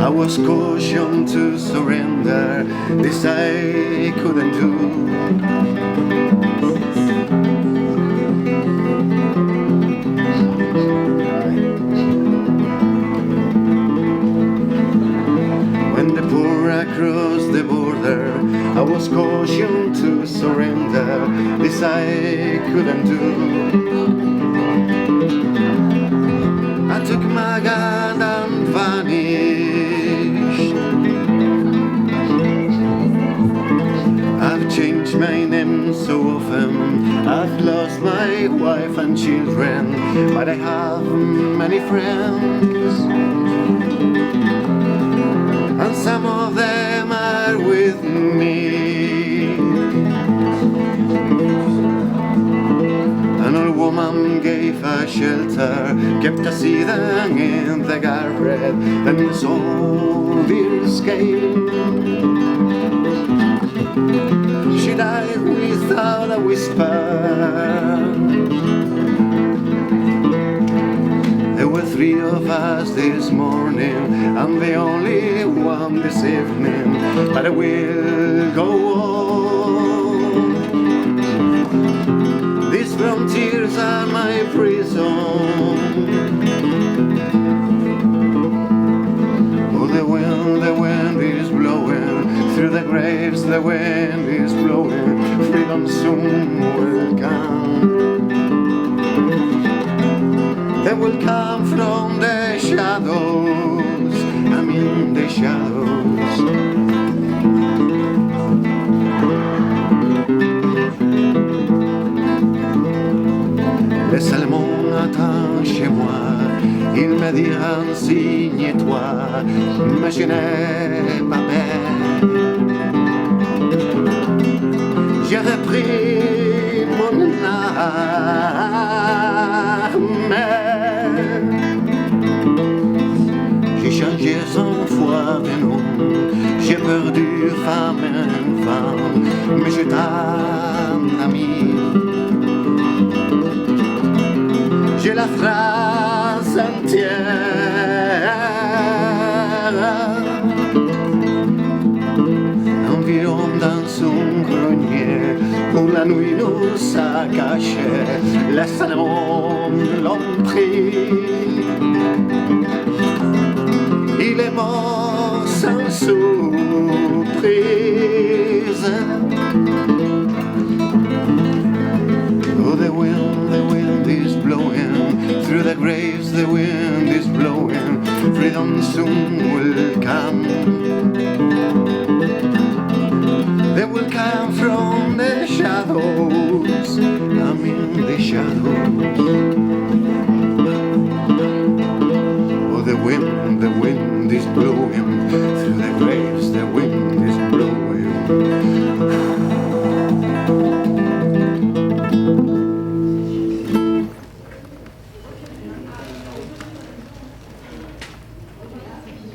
I was cautioned to surrender. This I couldn't do. Across the border, I was cautioned to surrender. This I couldn't do. I took my gun and vanished. I've changed my name so often. I've lost my wife and children, but I have many friends. And some of them are with me. An old woman gave a shelter, kept a sedan in the garret, and the soldiers came. She died without a whisper. There were 3 of us this morning, I'm the only one this evening, but I will go on. These frontiers are my prison. Oh, the wind is blowing through the graves, the wind is blowing, freedom soon will come. They will come from the shadows, I'm in the shadows. Les Allemands attendent chez moi, ils me diront signe-toi, mais je n'ai pas peur. J'ai repris mon arme. J'ai changé 100 fois de nom, j'ai perdu femme et femme, mais je t'aime ami. J'ai la phrase entière. Un vieux homme dans son grenier, où la nuit nous a cachés, les Allemands l'ont pris. Il est mort sans surprise. Oh, the wind is blowing through the graves, the wind is blowing, freedom soon will come. They will come from the shadows, I'm in the shadows. Oh, the wind is blowing through the graves, the wind is blowing.